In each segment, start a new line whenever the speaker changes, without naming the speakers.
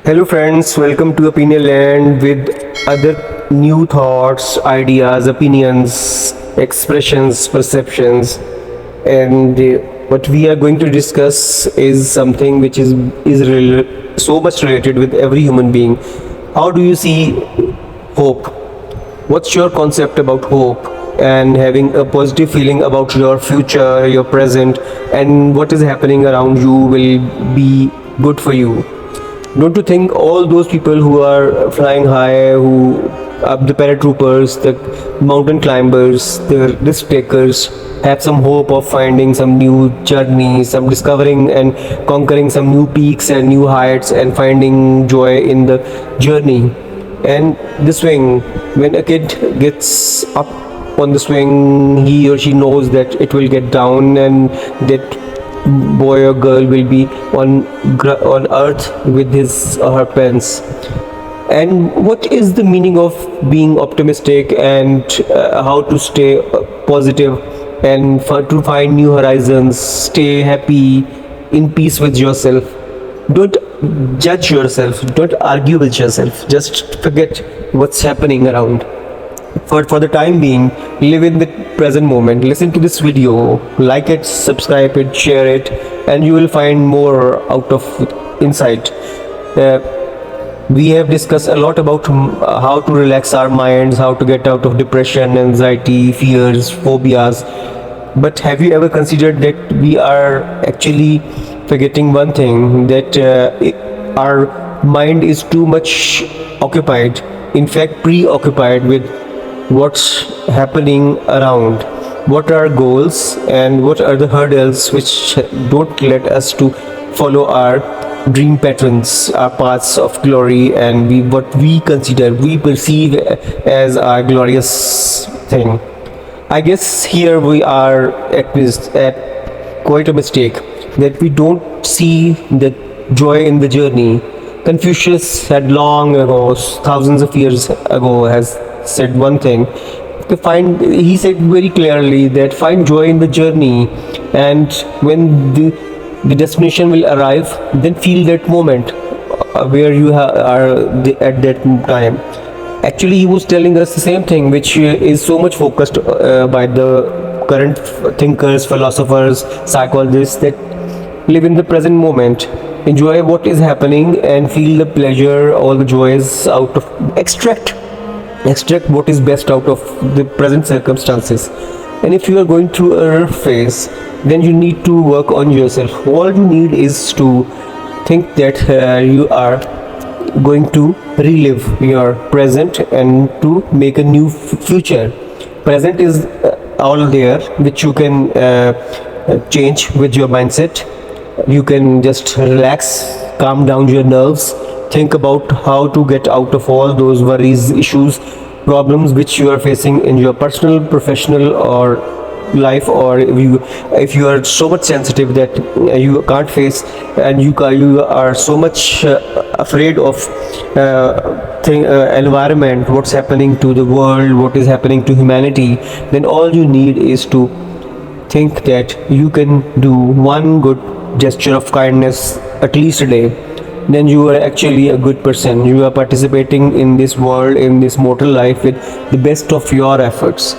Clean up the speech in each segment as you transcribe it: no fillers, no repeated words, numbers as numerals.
Hello friends, welcome to Opinion Land with other new thoughts, ideas, opinions, expressions, perceptions. And what we are going to discuss is something which is so much related with every human being. How do you see hope? What's your concept about hope and having a positive feeling about your future, your present, and what is happening around you will be good for you? Don't you think all those people who are flying high, who are the paratroopers, the mountain climbers, the risk takers, have some hope of finding some new journey, some discovering and conquering some new peaks and new heights, and finding joy in the journey? And the swing, when a kid gets up on the swing, he or she knows that it will get down, and that boy or girl will be on earth with his or her parents. And what is the meaning of being optimistic, and how to stay positive, and to find new horizons, stay happy, in peace with yourself. Don't judge yourself, don't argue with yourself, just forget what's happening around. For the time being, live in the present moment. Listen to this video, like it, subscribe it, share it, and you will find more out of insight. We have discussed a lot about how to relax our minds, how to get out of depression, anxiety, fears, phobias. But have you ever considered that we are actually forgetting one thing, that our mind is too much occupied, in fact preoccupied with what's happening around, what are goals and what are the hurdles which don't let us to follow our dream patterns, our paths of glory, and what we consider, we perceive as our glorious thing. I guess here we are at quite a mistake, that we don't see the joy in the journey. Confucius had long ago, thousands of years ago, has said one thing. He said very clearly that find joy in the journey, and when the destination will arrive, then feel that moment where you are at that time. Actually, he was telling us the same thing, which is so much focused by the current thinkers, philosophers, psychologists, that live in the present moment, enjoy what is happening, and feel the pleasure, all the joys out of, extract what is best out of the present circumstances. And if you are going through a rough phase, then you need to work on yourself. All you need is to think that you are going to relive your present and to make a new future. Present is all there, which you can change with your mindset. You can just relax, calm down your nerves, think about how to get out of all those worries, issues, problems which you are facing in your personal, professional, or life. Or if you are so much sensitive that you can't face, and you are so much afraid of environment, what's happening to the world, what is happening to humanity, then all you need is to think that you can do one good gesture of kindness at least a day. Then you are actually a good person. You are participating in this world, in this mortal life, with the best of your efforts.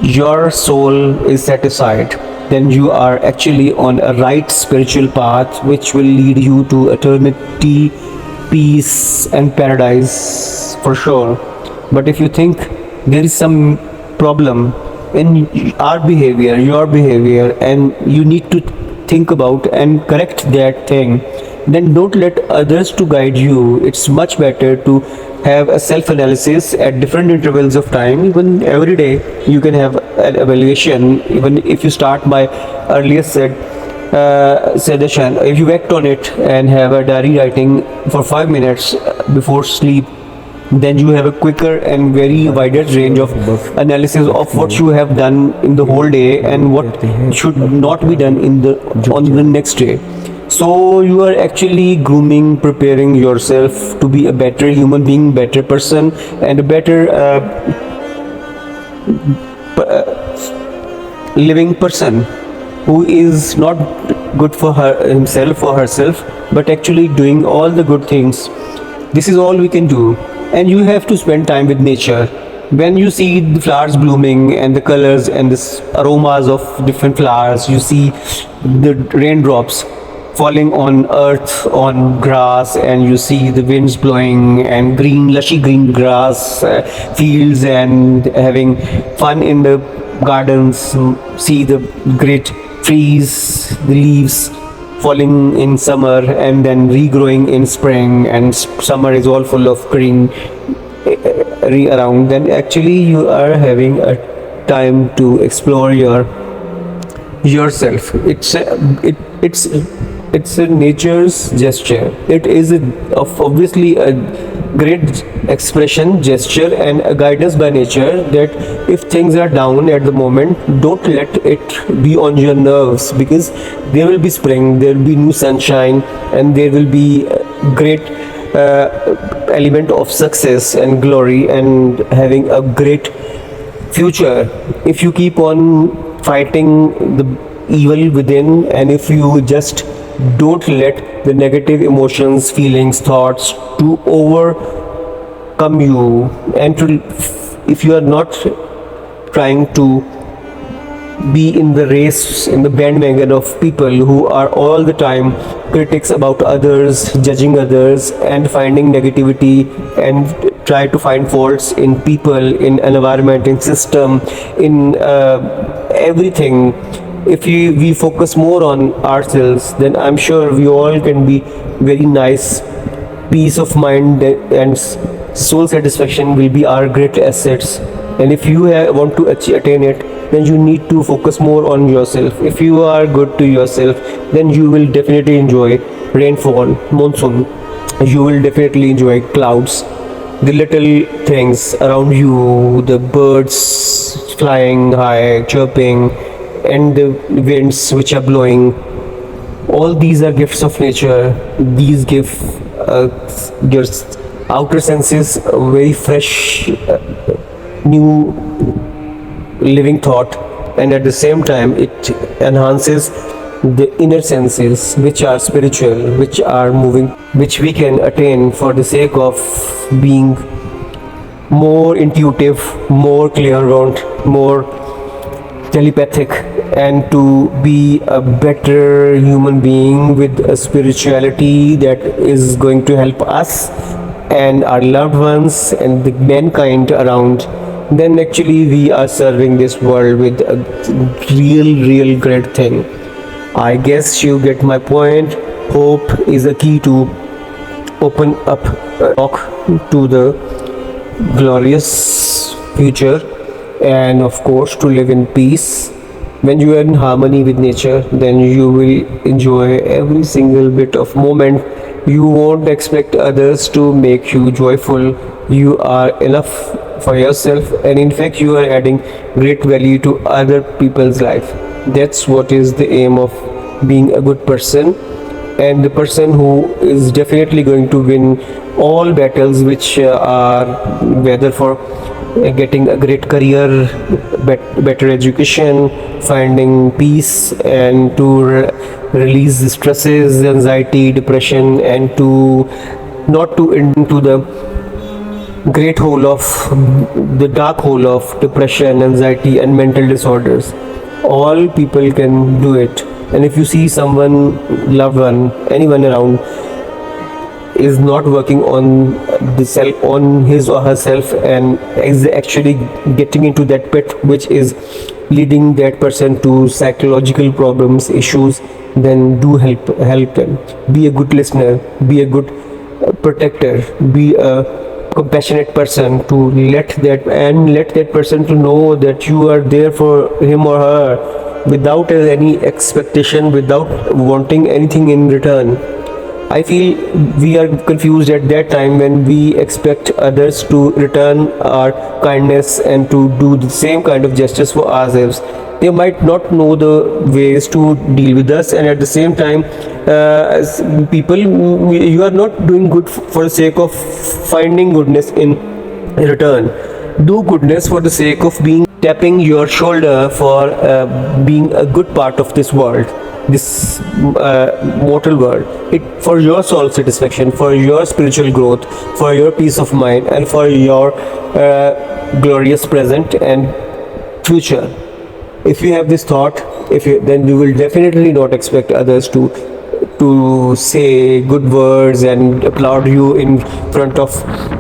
Your soul is satisfied. Then you are actually on a right spiritual path, which will lead you to eternity, peace, and paradise for sure. But if you think there is some problem in our behavior, your behavior, and you need to think about and correct that thing, then don't let others to guide you. It's much better to have a self-analysis at different intervals of time. Even every day you can have an evaluation. Even if you start by earlier session, if you act on it and have a diary writing for 5 minutes before sleep, then you have a quicker and very wider range of analysis of what you have done in the whole day and what should not be done on the next day. So you are actually grooming, preparing yourself to be a better human being, better person, and a better living person, who is not good for himself or herself, but actually doing all the good things. This is all we can do, and you have to spend time with nature. When you see the flowers blooming and the colors and the aromas of different flowers, you see the raindrops falling on earth, on grass, and you see the winds blowing and green, lushy green grass fields, and having fun in the gardens. See the great trees, the leaves falling in summer and then regrowing in spring, and summer is all full of green around. Then actually you are having a time to explore yourself. It's a nature's gesture. It is obviously a great expression, gesture, and a guidance by nature, that if things are down at the moment, don't let it be on your nerves, because there will be spring, there will be new sunshine, and there will be a great element of success and glory and having a great future. If you keep on fighting the evil within, and if you just don't let the negative emotions, feelings, thoughts to overcome you, and if you are not trying to be in the race, in the bandwagon of people who are all the time critics about others, judging others, and finding negativity, and try to find faults in people, in environment, in system, in everything. If we focus more on ourselves, then I'm sure we all can be very nice. Peace of mind and soul satisfaction will be our great assets. And if you want to attain it, then you need to focus more on yourself. If you are good to yourself, then you will definitely enjoy rainfall, monsoon. You will definitely enjoy clouds, the little things around you, the birds flying high, chirping, and the winds which are blowing. All these are gifts of nature. These give your outer senses a very fresh, new living thought, and at the same time it enhances the inner senses, which are spiritual, which are moving, which we can attain for the sake of being more intuitive, more clairvoyant, more telepathic, and to be a better human being with a spirituality that is going to help us and our loved ones and the mankind around. Then actually we are serving this world with a real great thing. I guess you get my point. Hope is a key to open up talk to the glorious future, and of course to live in peace. When you are in harmony with nature, then you will enjoy every single bit of moment. You won't expect others to make you joyful. You are enough for yourself, and in fact you are adding great value to other people's life. That's what is the aim of being a good person, and the person who is definitely going to win all battles, which are whether for getting a great career, better education, finding peace, and to release the stresses, anxiety, depression, and to not to into the great hole of the dark hole of depression, anxiety, and mental disorders. All people can do it. And if you see someone, loved one, anyone around is not working on the self, on his or herself, and is actually getting into that pit which is leading that person to psychological problems, issues, then do help them. Be a good listener, be a good protector, be a compassionate person to let that person to know that you are there for him or her without any expectation, without wanting anything in return. I feel we are confused at that time when we expect others to return our kindness and to do the same kind of gestures for ourselves. They might not know the ways to deal with us, and at the same time, as people, you are not doing good for the sake of finding goodness in return. do goodness for the sake of being tapping your shoulder for being a good part of this world, this mortal world. It for your soul satisfaction, for your spiritual growth, for your peace of mind, and for your glorious present and future. If you have this thought, then you will definitely not expect others to say good words and applaud you in front of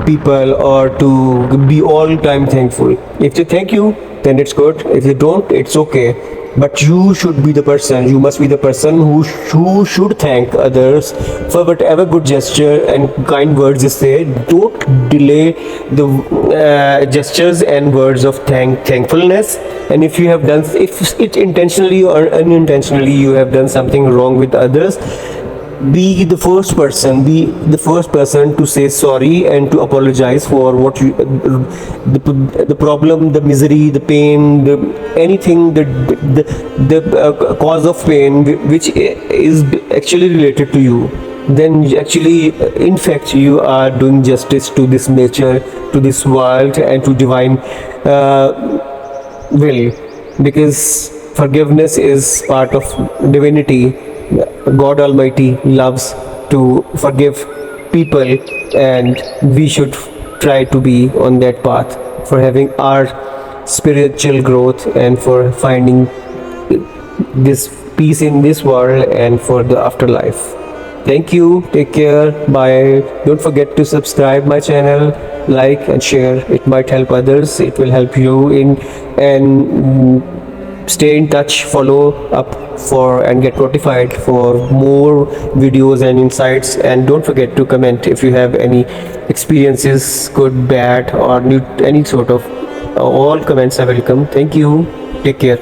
people, or to be all time thankful. If they thank you, then it's good. If they don't, it's okay. But you should be the person, you must be the person who should thank others for whatever good gesture and kind words they say. Don't delay the gestures and words of thankfulness. And if you have done, if it intentionally or unintentionally you have done something wrong with others, be the first person to say sorry and to apologize for what you the problem, the misery, the pain, anything, the cause of pain which is actually related to you. Then actually, in fact, you are doing justice to this nature, to this world, and to divine will, because forgiveness is part of divinity. God Almighty loves to forgive people, and we should try to be on that path for having our spiritual growth and for finding this peace in this world and for the afterlife. Thank you. Take care. Bye. Don't forget to subscribe my channel, like and share. It might help others. It will help you in, and stay in touch, follow up for and get notified for more videos and insights. And don't forget to comment if you have any experiences, good, bad, or any sort of, all comments are welcome. Thank you. Take care.